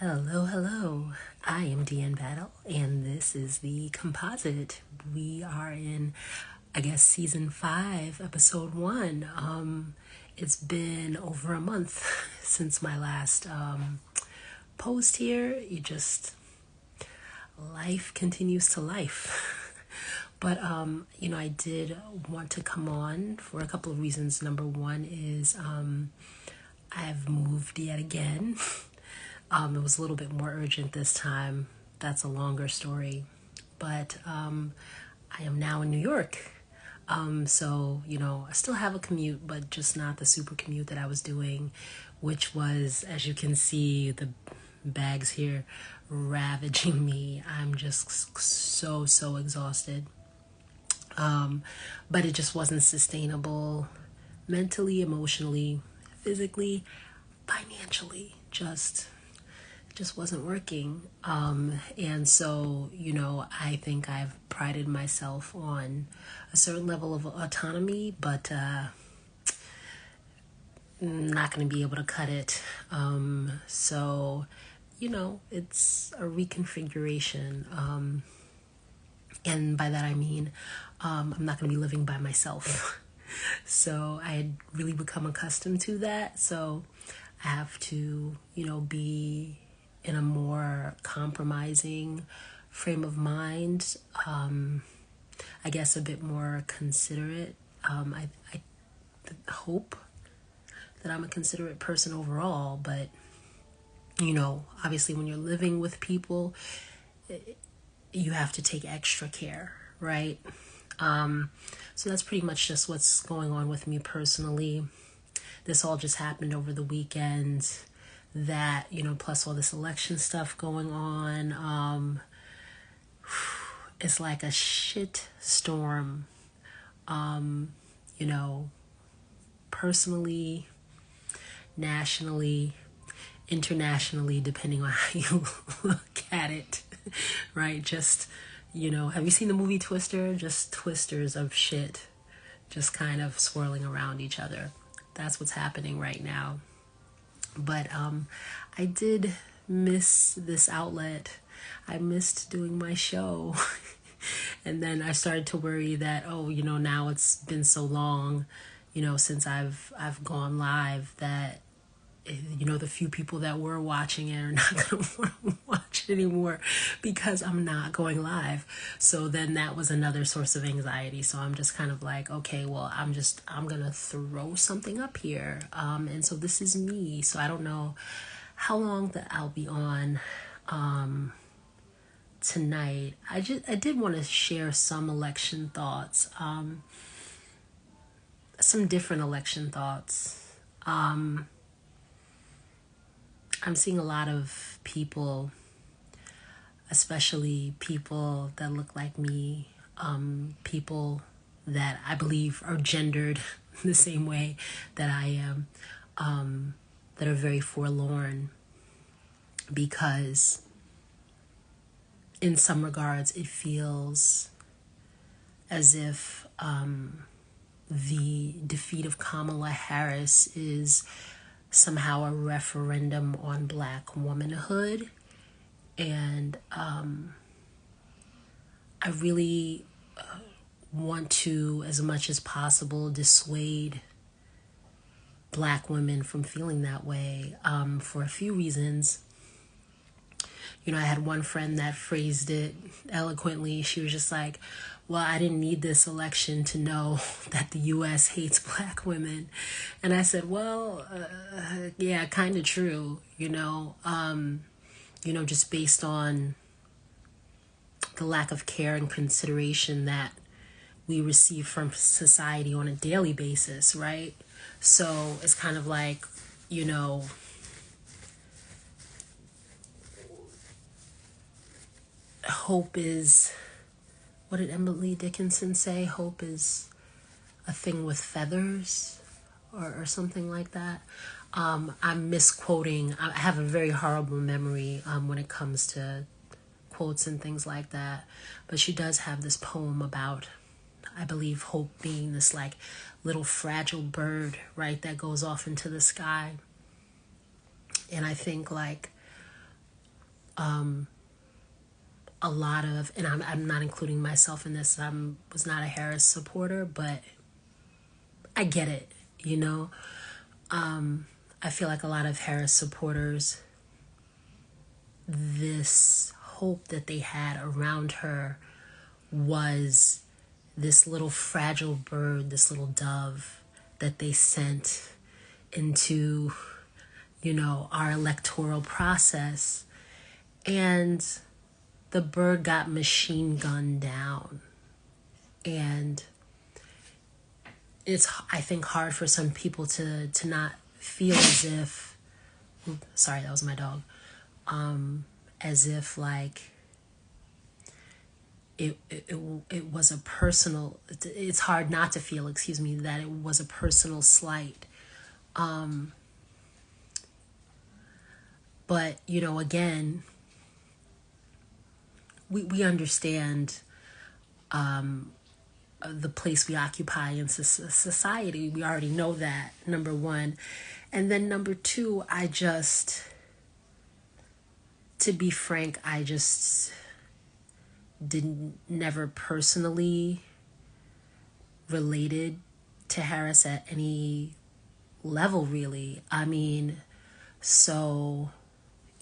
Hello, hello. I am Deanne Battle, and this is the Composite. We are in, I guess, season 5, episode 1. It's been over a month since my last post here. Life continues to life. But I did want to come on for a couple of reasons. Number one is I've moved yet again. It was a little bit more urgent this time. That's a longer story. But I am now in New York. So, I still have a commute, but just not the super commute that I was doing, which was, as you can see, the bags here ravaging me. I'm just so exhausted. But it just wasn't sustainable mentally, emotionally, physically, financially. Just wasn't working. And so, I think I've prided myself on a certain level of autonomy, but not going to be able to cut it. So, it's a reconfiguration. And by that I mean, I'm not going to be living by myself. So I had really become accustomed to that. So I have to, be in a more compromising frame of mind. I guess a bit more considerate. I hope that I'm a considerate person overall, but obviously when you're living with people, you have to take extra care, right? So that's pretty much just what's going on with me personally. This all just happened over the weekend. That, plus all this election stuff going on. It's like a shit storm. Personally, nationally, internationally, depending on how you look at it, right? Just, have you seen the movie Twister? Just twisters of shit, just kind of swirling around each other. That's what's happening right now. But I did miss this outlet. I missed doing my show. And then I started to worry that, now it's been so long, since I've gone live that, the few people that were watching it are not going to want to watch it anymore because I'm not going live. So then that was another source of anxiety. So I'm just kind of like, okay, well, I'm going to throw something up here. And so this is me. So I don't know how long that I'll be on tonight. I did want to share some election thoughts, some different election thoughts. I'm seeing a lot of people, especially people that look like me, people that I believe are gendered the same way that I am, that are very forlorn because in some regards it feels as if the defeat of Kamala Harris is somehow a referendum on Black womanhood. And I really want to, as much as possible, dissuade Black women from feeling that way for a few reasons. I had one friend that phrased it eloquently. She was just like, well, I didn't need this election to know that the U.S. hates Black women. And I said, well, yeah, kind of true, just based on the lack of care and consideration that we receive from society on a daily basis, right? So it's kind of like, hope is, what did Emily Dickinson say? Hope is a thing with feathers or something like that. I'm misquoting. I have a very horrible memory when it comes to quotes and things like that. But she does have this poem about, I believe, hope being this like little fragile bird, right, that goes off into the sky. And I think like a lot of, and I'm not including myself in this, was not a Harris supporter, but I get it, you know. I feel like a lot of Harris supporters, this hope that they had around her was this little fragile bird, this little dove that they sent into, you know, our electoral process. And the bird got machine gunned down. And it's, I think, hard for some people to not feel as if, sorry, that was my dog, as if like it was a personal, it's hard not to feel, excuse me, that it was a personal slight. But, you know, again, we understand the place we occupy in society. We already know that, number one. And then number two, to be frank, I just never personally related to Harris at any level, really. I mean, so,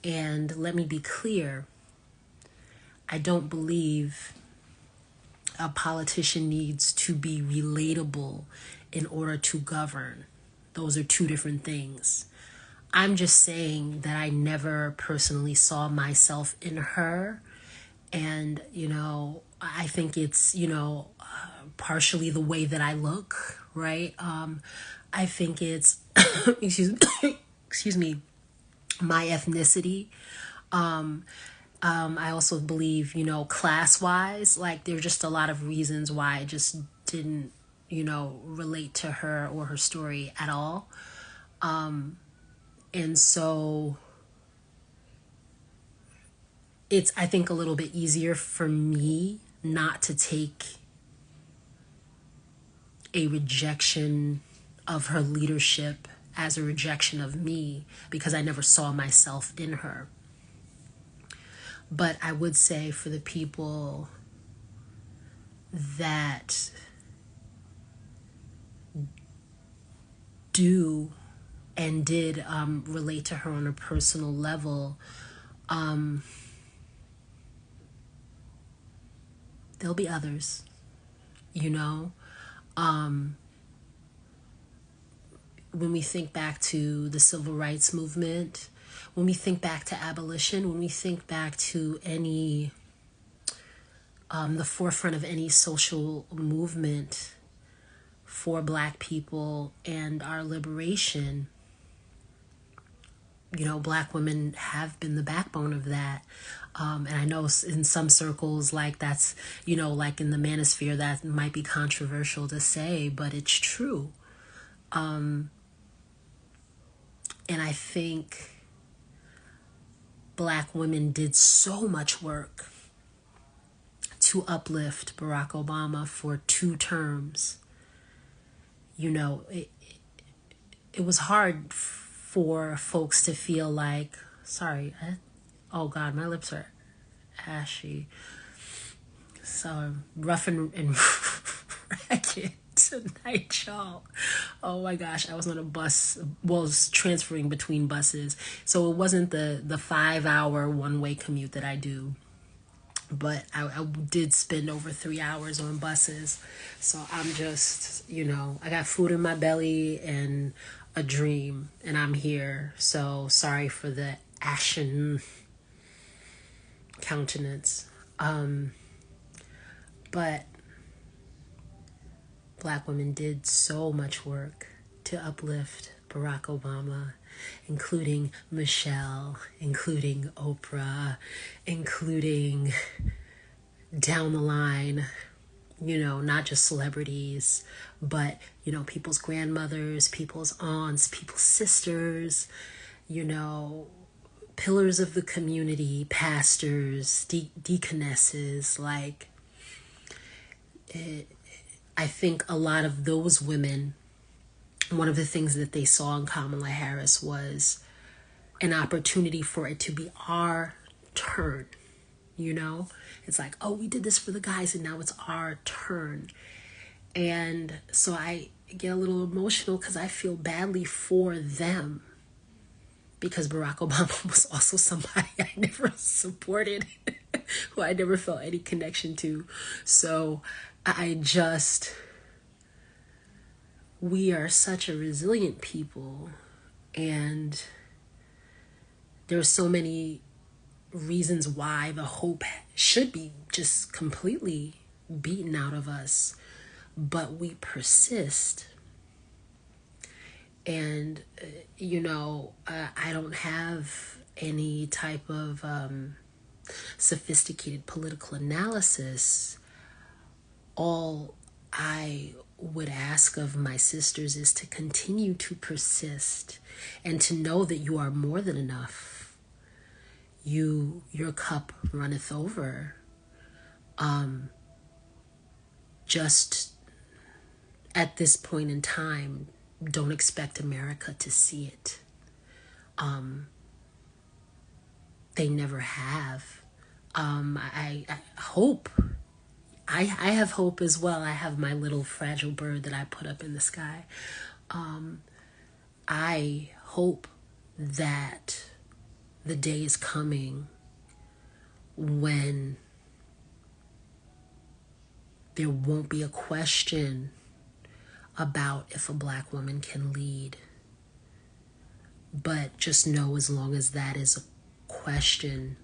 and let me be clear, I don't believe a politician needs to be relatable in order to govern. Those are two different things. I'm just saying that I never personally saw myself in her. And, you know, I think it's, you know, partially the way that I look, right? I think it's, excuse me, my ethnicity. I also believe, you know, class-wise, like there are just a lot of reasons why I just didn't, you know, relate to her or her story at all. And so it's, I think, a little bit easier for me not to take a rejection of her leadership as a rejection of me, because I never saw myself in her. But I would say for the people that do and did relate to her on a personal level, there'll be others, you know. When we think back to the civil rights movement, when we think back to abolition, when we think back to any, the forefront of any social movement for Black people and our liberation, you know, Black women have been the backbone of that. And I know in some circles, like that's, you know, like in the manosphere, that might be controversial to say, but it's true. And I think Black women did so much work to uplift Barack Obama for 2 terms. You know, it was hard for folks to feel like, sorry, oh God, my lips are ashy. So rough and ragged tonight, y'all. Oh my gosh, I was on a bus, well, was transferring between buses. So it wasn't the 5-hour one-way commute that I do, but I did spend over 3 hours on buses. So I'm just, you know, I got food in my belly and a dream, and I'm here. So sorry for the ashen countenance. But Black women did so much work to uplift Barack Obama, including Michelle, including Oprah, including down the line, you know, not just celebrities, but, you know, people's grandmothers, people's aunts, people's sisters, you know, pillars of the community, pastors, deaconesses, like, I think a lot of those women, one of the things that they saw in Kamala Harris was an opportunity for it to be our turn, you know? It's like, oh, we did this for the guys and now it's our turn. And so I get a little emotional because I feel badly for them, because Barack Obama was also somebody I never supported, who I never felt any connection to. So we are such a resilient people, and there's so many reasons why the hope should be just completely beaten out of us, but we persist. And I don't have any type of sophisticated political analysis. All I would ask of my sisters is to continue to persist and to know that you are more than enough. Your cup runneth over. Just at this point in time, don't expect America to see it. They never have. I hope. I have hope as well. I have my little fragile bird that I put up in the sky. I hope that the day is coming when there won't be a question about if a black woman can lead. But just know, as long as that is a question,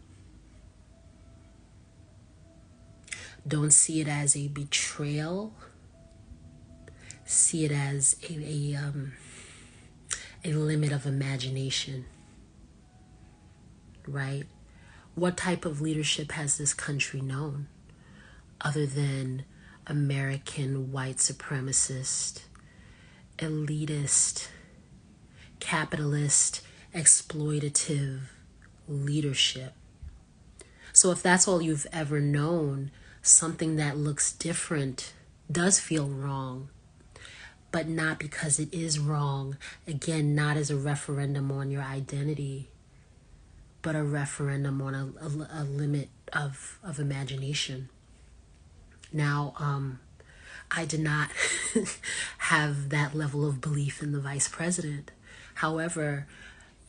don't see it as a betrayal. See it as a limit of imagination, right? What type of leadership has this country known other than American white supremacist, elitist, capitalist, exploitative leadership? So if that's all you've ever known, something that looks different does feel wrong, but not because it is wrong. Again, not as a referendum on your identity, but a referendum on a limit of imagination. Now, I did not have that level of belief in the vice president. However,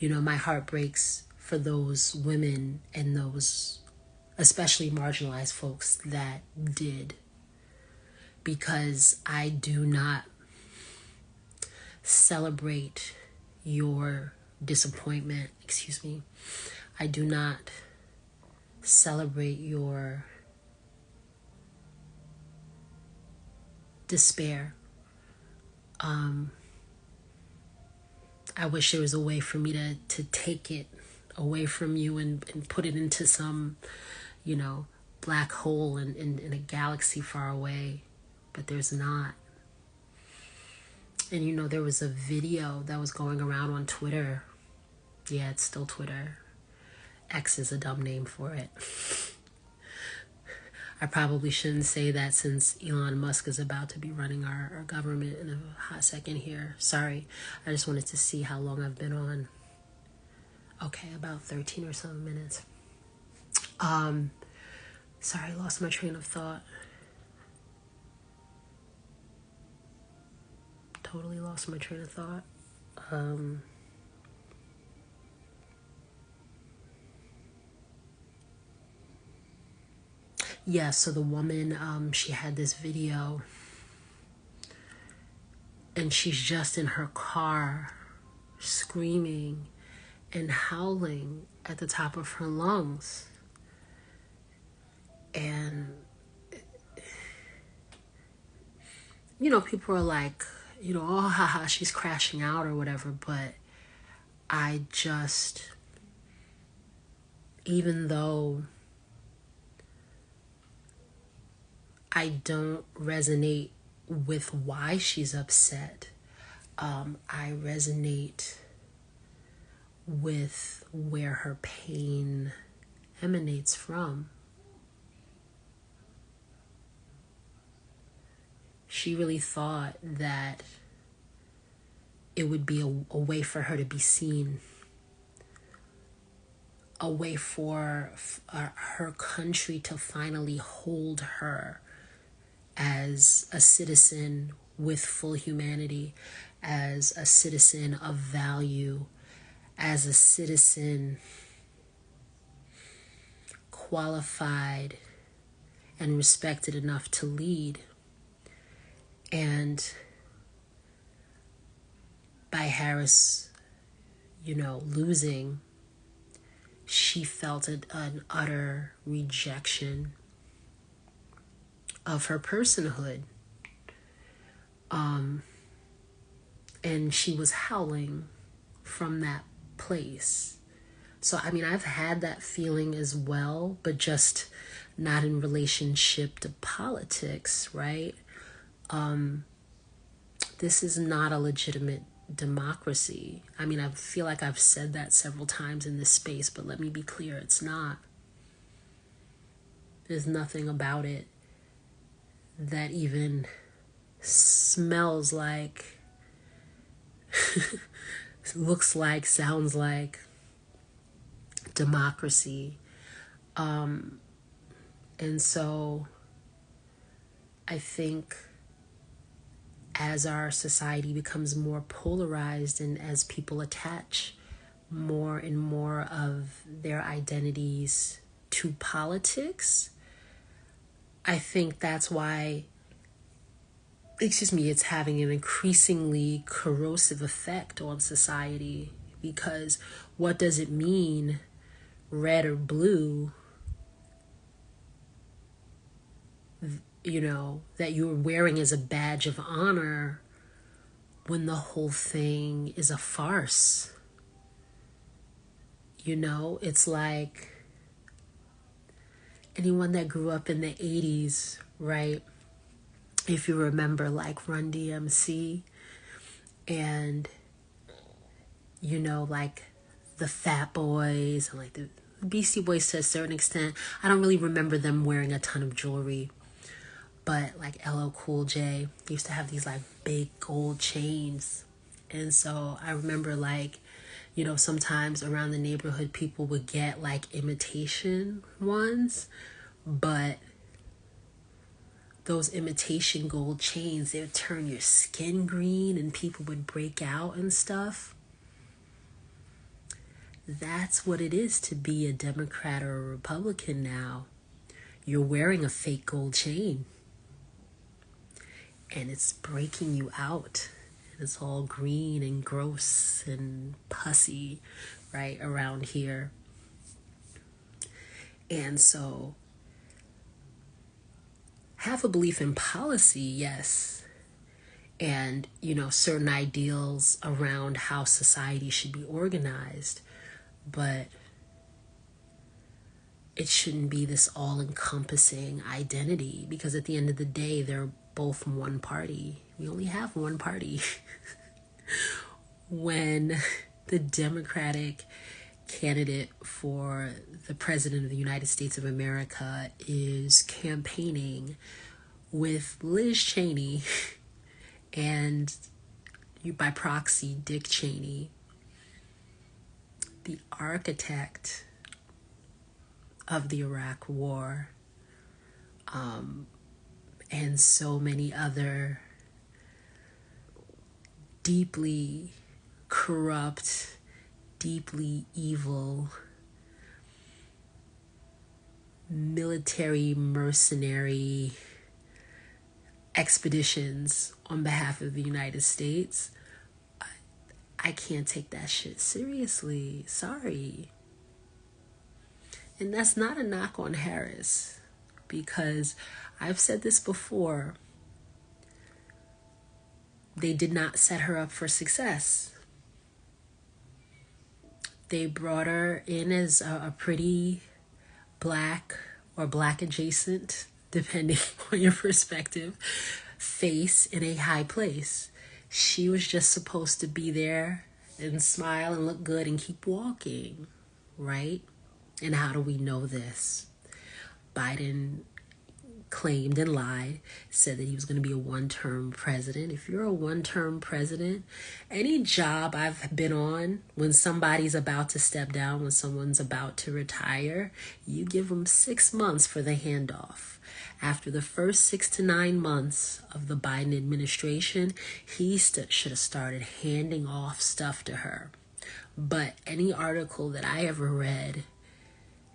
my heart breaks for those women and those especially marginalized folks that did, because I do not celebrate your disappointment. I do not celebrate your despair. I wish there was a way for me to take it away from you and put it into some, black hole in a galaxy far away, but there's not. And there was a video that was going around on Twitter. Yeah, it's still Twitter. X is a dumb name for it. I probably shouldn't say that since Elon Musk is about to be running our government in a hot second here. Sorry. I just wanted to see how long I've been on. Okay, about 13 or so minutes. Sorry, lost my train of thought. Totally lost my train of thought. Yeah, so the woman, she had this video, and she's just in her car screaming and howling at the top of her lungs. And, people are like, oh, haha, she's crashing out or whatever. But I just, even though I don't resonate with why she's upset, I resonate with where her pain emanates from. She really thought that it would be a way for her to be seen. a way for her country to finally hold her as a citizen with full humanity, as a citizen of value, as a citizen qualified and respected enough to lead. And by Harris, losing, she felt an utter rejection of her personhood. And she was howling from that place. So, I've had that feeling as well, but just not in relationship to politics, right? This is not a legitimate democracy. I feel like I've said that several times in this space, but let me be clear, it's not. There's nothing about it that even smells like, looks like, sounds like democracy. And so I think as our society becomes more polarized and as people attach more and more of their identities to politics, I think that's why, it's having an increasingly corrosive effect on society. Because what does it mean, red or blue, that you're wearing as a badge of honor when the whole thing is a farce? It's like anyone that grew up in the 80s, right? If you remember, like Run DMC and, like the Fat Boys and like the Beastie Boys to a certain extent. I don't really remember them wearing a ton of jewelry. But like LL Cool J used to have these like big gold chains. And so I remember sometimes around the neighborhood people would get like imitation ones. But those imitation gold chains, they would turn your skin green and people would break out and stuff. That's what it is to be a Democrat or a Republican now. You're wearing a fake gold chain. And it's breaking you out. And it's all green and gross and pussy, right, around here. And so, have a belief in policy, yes. And, certain ideals around how society should be organized. But it shouldn't be this all-encompassing identity. Because at the end of the day, they're both one party. We only have one party. When the Democratic candidate for the President of the United States of America is campaigning with Liz Cheney and, by proxy, Dick Cheney, the architect of the Iraq War, and so many other deeply corrupt, deeply evil, military mercenary expeditions on behalf of the United States. I can't take that shit seriously. Sorry. And that's not a knock on Harris, because I've said this before. They did not set her up for success. They brought her in as a pretty black or black adjacent, depending on your perspective, face in a high place. She was just supposed to be there and smile and look good and keep walking, right? And how do we know this? Biden claimed and lied, said that he was going to be a one-term president. If you're a one-term president, any job I've been on, when somebody's about to step down, when someone's about to retire, you give them 6 months for the handoff. After the first 6 to 9 months of the Biden administration, he should have started handing off stuff to her. But any article that I ever read,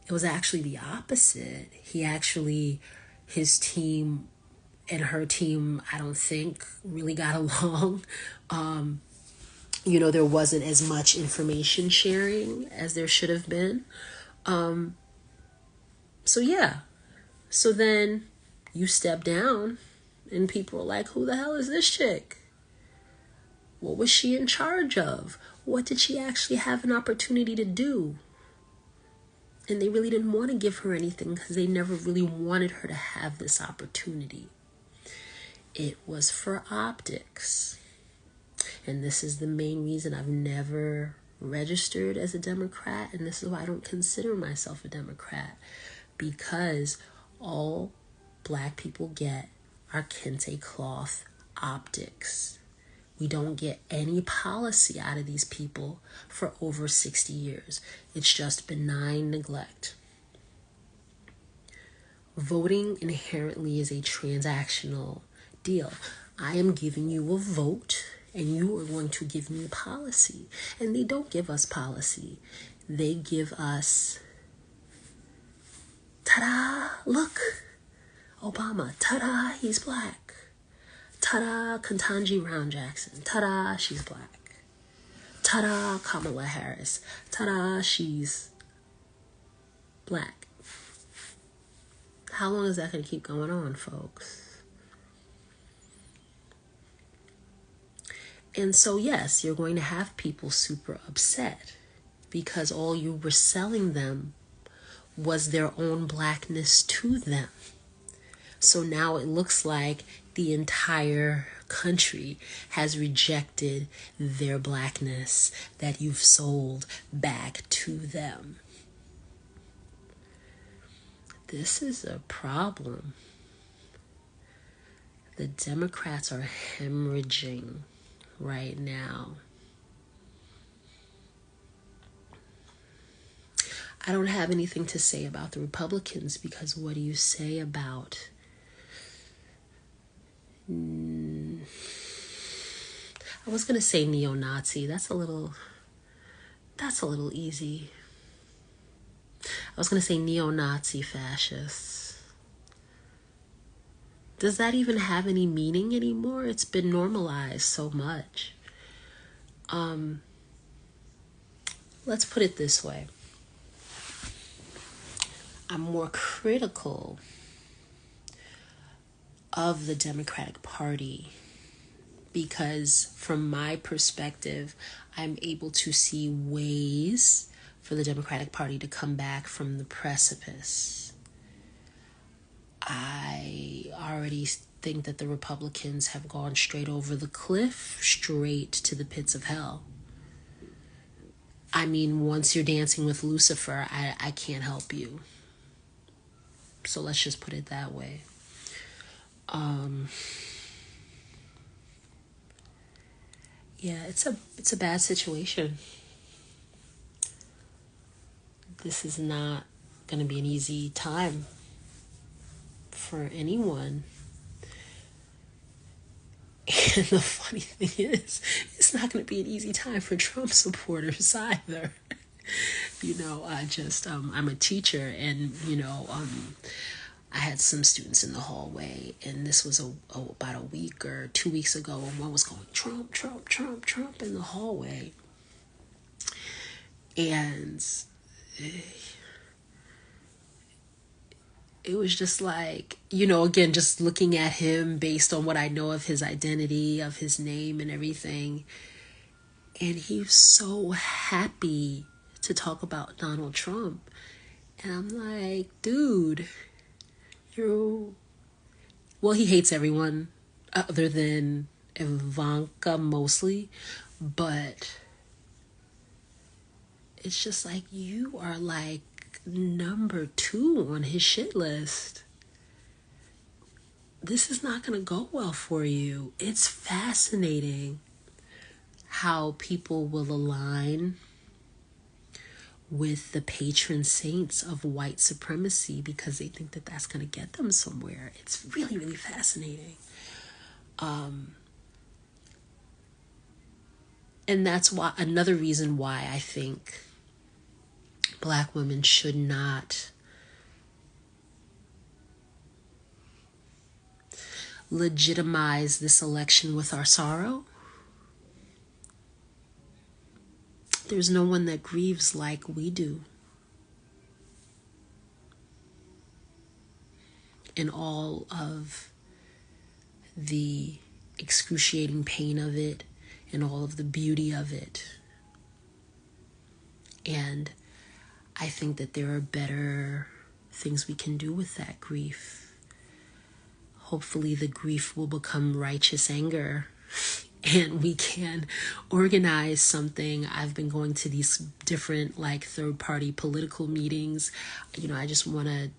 it was actually the opposite. His team and her team, I don't think, really got along. There wasn't as much information sharing as there should have been. So then you step down and people are like, who the hell is this chick? What was she in charge of? What did she actually have an opportunity to do? And they really didn't want to give her anything because they never really wanted her to have this opportunity. It was for optics. And this is the main reason I've never registered as a Democrat. And this is why I don't consider myself a Democrat. Because all Black people get are kente cloth optics. We don't get any policy out of these people for over 60 years. It's just benign neglect. Voting inherently is a transactional deal. I am giving you a vote and you are going to give me policy. And they don't give us policy. They give us, ta-da, look, Obama, ta-da, he's Black. Ta-da, Ketanji Brown Jackson. Ta-da, she's Black. Ta-da, Kamala Harris. Ta-da, she's Black. How long is that going to keep going on, folks? And so, yes, you're going to have people super upset because all you were selling them was their own Blackness to them. So now it looks like the entire country has rejected their Blackness that you've sold back to them. This is a problem. The Democrats are hemorrhaging right now. I don't have anything to say about the Republicans because what do you say about I was going to say neo-Nazi. That's a little easy. I was going to say neo-Nazi fascists. Does that even have any meaning anymore? It's been normalized so much. Let's put it this way. I'm more critical of the Democratic Party because from my perspective, I'm able to see ways for the Democratic Party to come back from the precipice. I already think that the Republicans have gone straight over the cliff, straight to the pits of hell. I mean, once you're dancing with Lucifer, I can't help you. So let's just put it that way. Yeah, it's a bad situation. This is not going to be an easy time for anyone. And the funny thing is, it's not going to be an easy time for Trump supporters either. I'm a teacher and, I had some students in the hallway, and this was about a week or 2 weeks ago, and one was going, Trump, Trump, Trump, Trump in the hallway. And it was just like, again, just looking at him based on what I know of his identity, of his name and everything. And he was so happy to talk about Donald Trump. And I'm like, dude, he hates everyone other than Ivanka mostly, but it's just like you are like number 2 on his shit list. this is not going to go well for you. It's fascinating how people will align with the patron saints of white supremacy because they think that that's going to get them somewhere. It's really, really fascinating. And that's why, another reason why I think Black women should not legitimize this election with our sorrow. There's no one that grieves like we do. In all of the excruciating pain of it and all of the beauty of it. And I think that there are better things we can do with that grief. Hopefully the grief will become righteous anger and we can organize something. I've been going to these different third-party political meetings. I just want to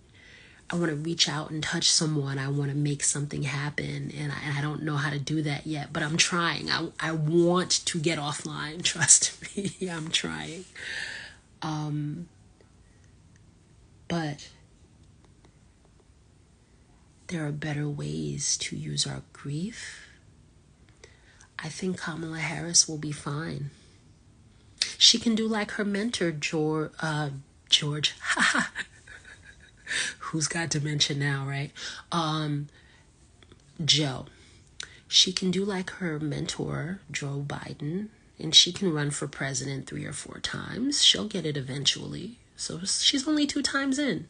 reach out and touch someone. I want to make something happen. And I don't know how to do that yet, but I'm trying. I want to get offline. Trust me, I'm trying. But there are better ways to use our grief. I think Kamala Harris will be fine. She can do like her mentor, George. Who's got dementia now, right? Joe. She can do like her mentor, Joe Biden, and she can run for president 3 or 4 times. She'll get it eventually. So she's only 2 times in,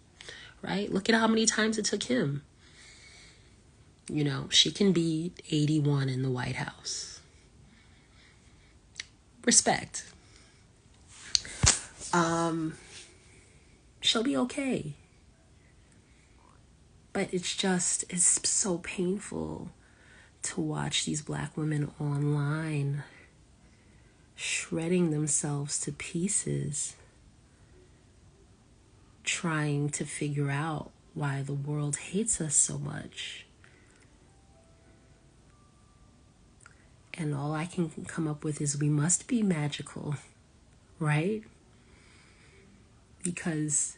right? Look at how many times it took him. She can be 81 in the White House. Respect. She'll be okay. But it's so painful to watch these Black women online shredding themselves to pieces, trying to figure out why the world hates us so much. And all I can come up with is we must be magical, right? Because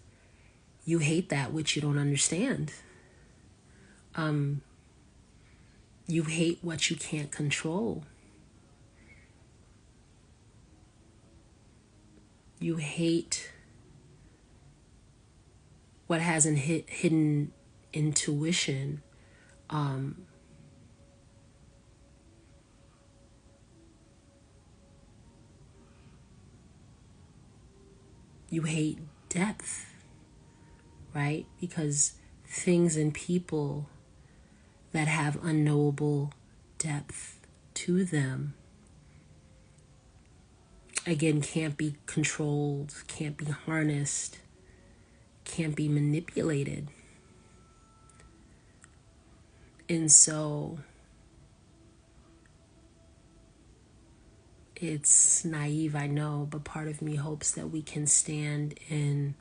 you hate that which you don't understand. You hate what you can't control. You hate what hasn't hidden intuition. You hate depth, right? Because things and people that have unknowable depth to them, again, can't be controlled, can't be harnessed, can't be manipulated. And so it's naive, I know, but part of me hopes that we can stand in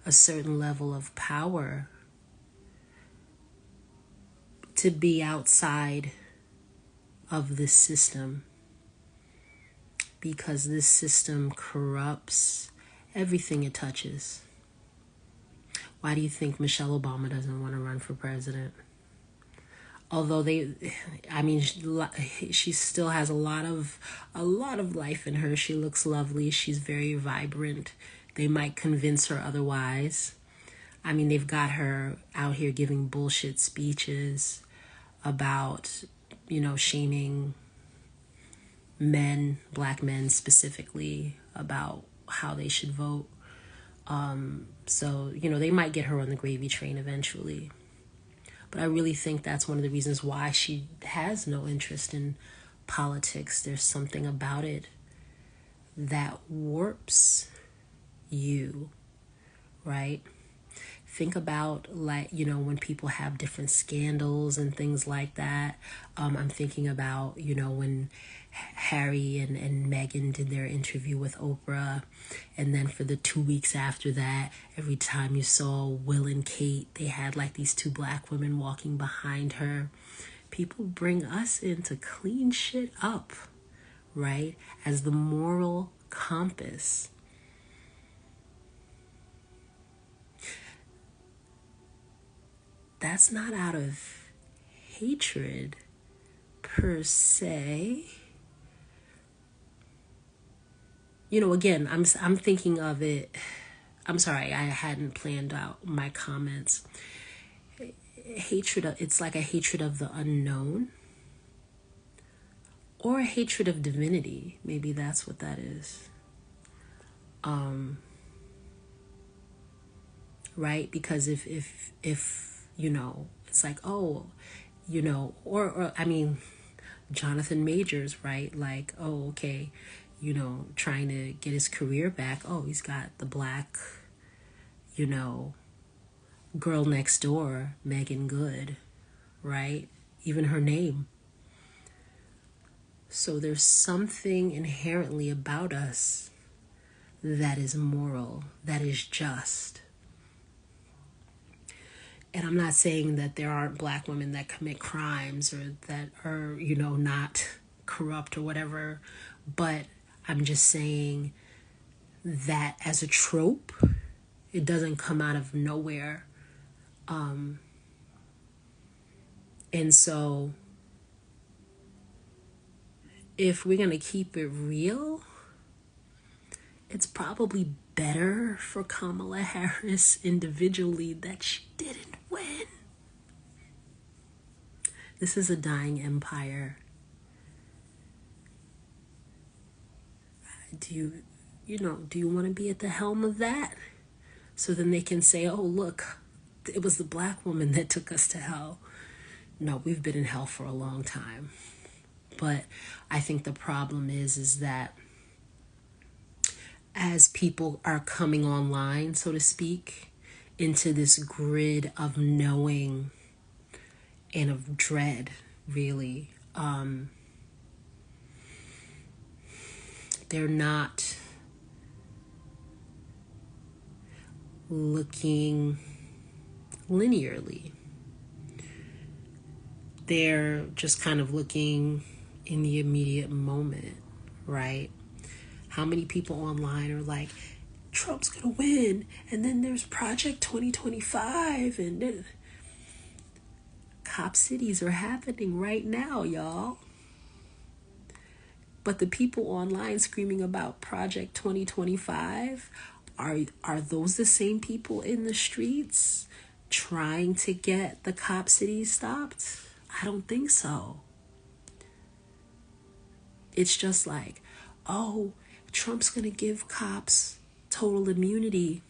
a certain level of power to be outside of this system, because this system corrupts everything it touches. Why do you think Michelle Obama doesn't want to run for president? Although she still has a lot of life in her. She looks lovely. She's very vibrant. They might convince her otherwise. They've got her out here giving bullshit speeches about, shaming men, Black men specifically, about how they should vote. So, they might get her on the gravy train eventually. But I really think that's one of the reasons why she has no interest in politics. There's something about it that warps you, right? think about, like, you know, when people have different scandals and things like that. I'm thinking about, you know, when Harry and Meghan did their interview with Oprah, and then for the 2 weeks after that, every time you saw Will and Kate, they had like these two black women walking behind her. People bring us in to clean shit up, right? As the moral compass. That's not out of hatred per se. You know, again, I'm thinking of it. I'm sorry, I hadn't planned out my comments. It's like a hatred of the unknown, or a hatred of divinity. Maybe that's what that is. Right? Because if you know, it's like, oh, you know, or I mean, Jonathan Majors, right? Like, oh, okay, you know, trying to get his career back. Oh, he's got the black, you know, girl next door, Megan Good, right? Even her name. So there's something inherently about us that is moral, that is just. And I'm not saying that there aren't black women that commit crimes or that are, you know, not corrupt or whatever, but I'm just saying that as a trope, it doesn't come out of nowhere. And so if we're going to keep it real, it's probably better for Kamala Harris individually that she didn't win. This is a dying empire. Do you want to be at the helm of that? So then they can say, oh, look, it was the black woman that took us to hell. No, we've been in hell for a long time. But I think the problem is that as people are coming online, so to speak, into this grid of knowing and of dread, really, they're not looking linearly. They're just kind of looking in the immediate moment, right? How many people online are like, Trump's gonna win, and then there's Project 2025, and then cop cities are happening right now, y'all. But the people online screaming about Project 2025, are those the same people in the streets trying to get the cop cities stopped? I don't think so. It's just like, oh, Trump's gonna give cops total immunity.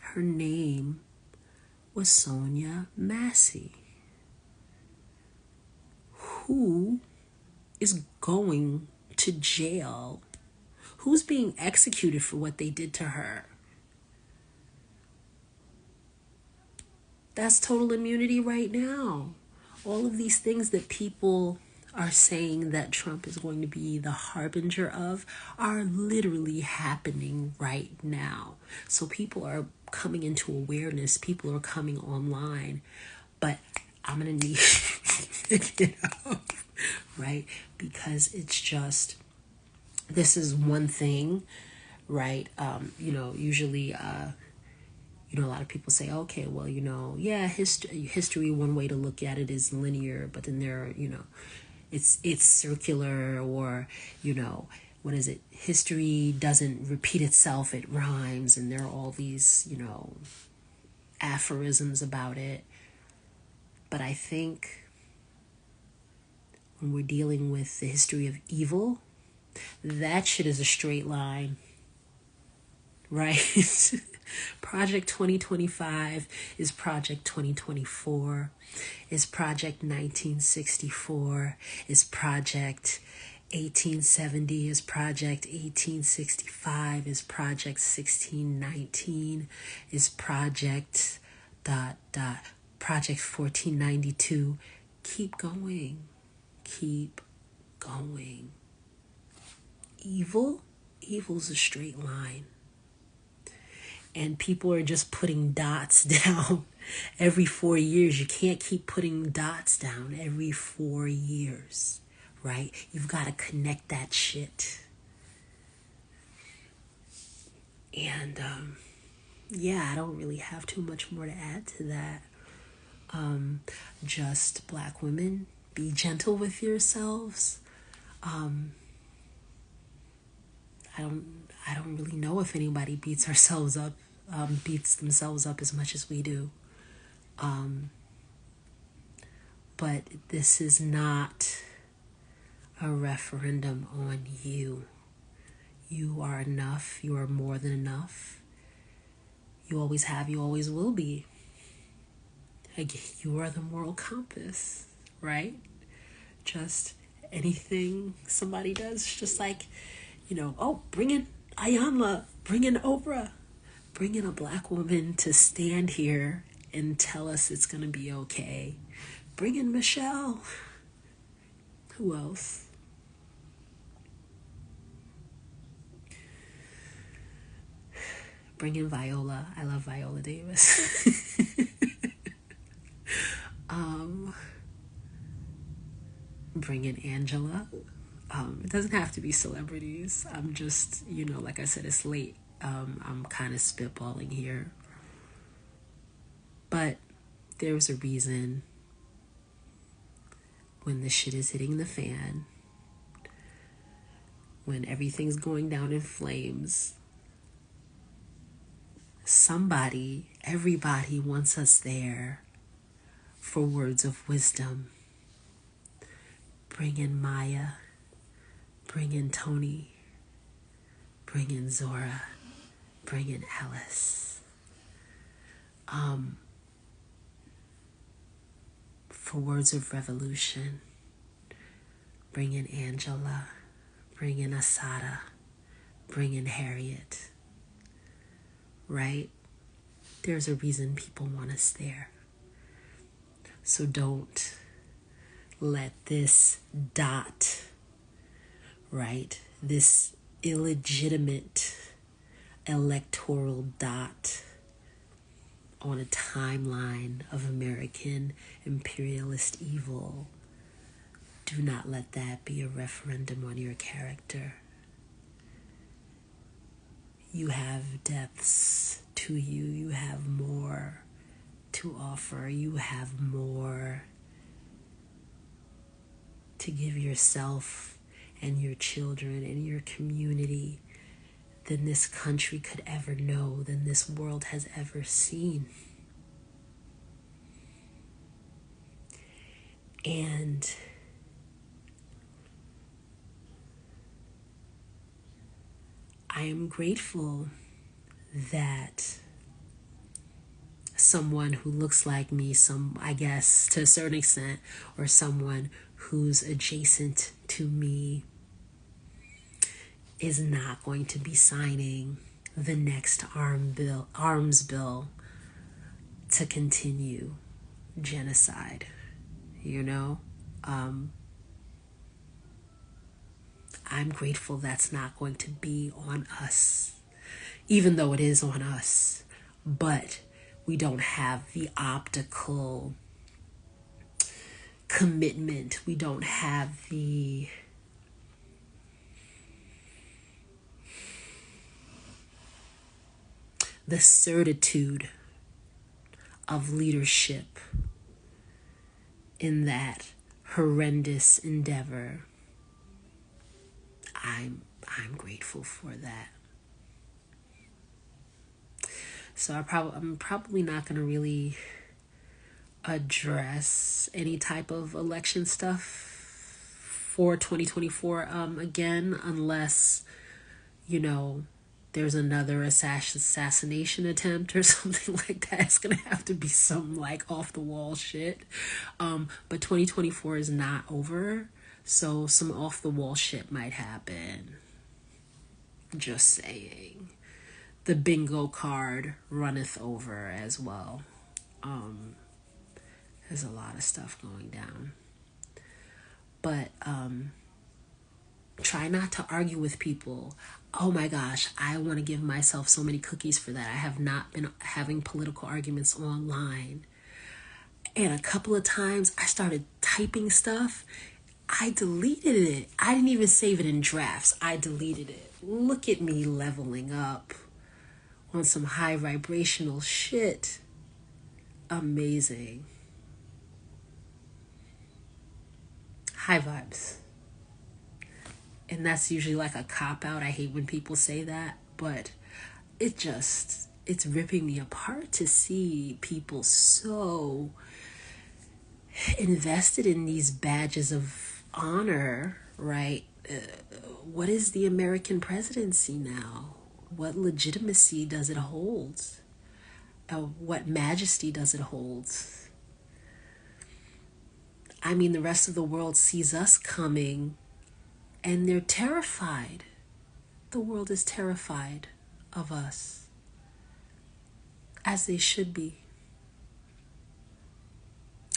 Her name was Sooooooo Massey. Who is going to jail? Who's being executed for what they did to her? That's total immunity right now. All of these things that people are saying that Trump is going to be the harbinger of are literally happening right now. So people are coming into awareness. People are coming online. But I'm going to need to get up, right? Because it's just, this is one thing, right? Usually, a lot of people say, okay, well, yeah, history, one way to look at it is linear, but then there are, it's circular, or, what is it? History doesn't repeat itself, it rhymes, and there are all these, aphorisms about it. But I think when we're dealing with the history of evil, that shit is a straight line, right? Project 2025 is Project 2024, is Project 1964, is Project 1870 is Project 1865, is Project 1619, is Project dot dot Project 1492. Keep going. Keep going. Evil's a straight line. And people are just putting dots down every 4 years. You can't keep putting dots down every 4 years, right? You've got to connect that shit. And yeah, I don't really have too much more to add to that. Just Black women, be gentle with yourselves. I don't really know if anybody beats themselves up as much as we do. But this is not a referendum on you. You are enough. You are more than enough. You always have, you always will be. Again, you are the moral compass, right? Just anything somebody does, just like, bring in Ayanla, bring in Oprah, bring in a Black woman to stand here and tell us it's going to be okay. Bring in Michelle. Who else? Bring in Viola. I love Viola Davis. Bring in Angela. It doesn't have to be celebrities. I'm just, like I said, it's late. I'm kind of spitballing here. But there was a reason when the shit is hitting the fan, when everything's going down in flames, everybody wants us there for words of wisdom. Bring in Maya. Bring in Tony. Bring in Zora. Bring in Alice. For words of revolution, bring in Angela. Bring in Asada. Bring in Harriet. Right? There's a reason people want us there. So don't let this dot, right? This illegitimate electoral dot on a timeline of American imperialist evil. Do not let that be a referendum on your character. You have depths to you. You have more to offer. You have more to give yourself and your children and your community than this country could ever know, than this world has ever seen. And I am grateful that someone who looks like me, I guess to a certain extent, or someone who's adjacent to me, is not going to be signing the next arms bill to continue genocide. I'm grateful that's not going to be on us, even though it is on us. But we don't have the optical commitment. We don't have the certitude of leadership in that horrendous endeavor. I'm grateful for that. So I'm probably not going to really address any type of election stuff for 2024 again, unless there's another assassination attempt or something like that. It's gonna have to be some off the wall shit. But 2024 is not over. So some off the wall shit might happen. Just saying. The bingo card runneth over as well. There's a lot of stuff going down. But try not to argue with people. Oh my gosh, I want to give myself so many cookies for that. I have not been having political arguments online. And a couple of times I started typing stuff. I deleted it. I didn't even save it in drafts. I deleted it. Look at me leveling up on some high vibrational shit. Amazing. High vibes. And that's usually like a cop-out. I hate when people say that. But it's ripping me apart to see people so invested in these badges of honor, right? What is the American presidency now? What legitimacy does it hold? What majesty does it hold? I mean, the rest of the world sees us coming and they're terrified. The world is terrified of us, as they should be.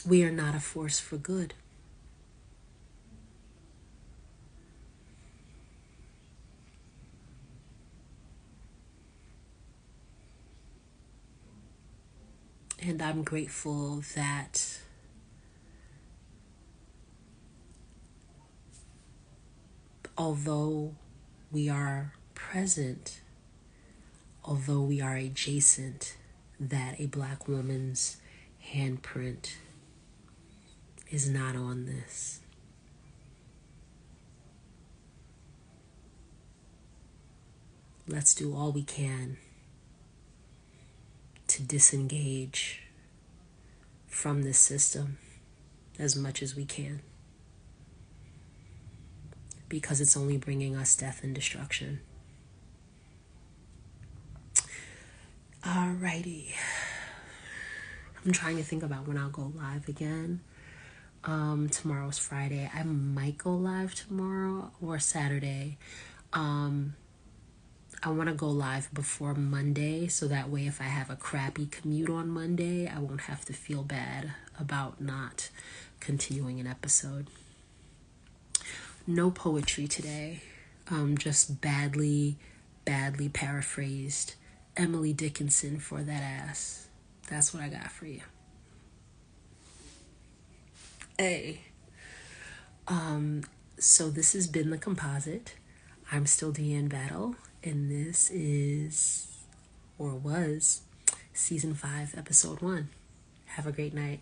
We are not a force for good. And I'm grateful that although we are present, although we are adjacent, that a Black woman's handprint is not on this. Let's do all we can to disengage from this system as much as we can, because it's only bringing us death and destruction. Alrighty. I'm trying to think about when I'll go live again. Tomorrow's Friday. I might go live tomorrow or Saturday. I want to go live before Monday, so that way if I have a crappy commute on Monday, I won't have to feel bad about not continuing an episode. No poetry today. Just badly paraphrased Emily Dickinson for that ass. That's what I got for you. Hey. So this has been The Composite. I'm still Deanne Battle, and this is, or was, Season 5, Episode 1. Have a great night.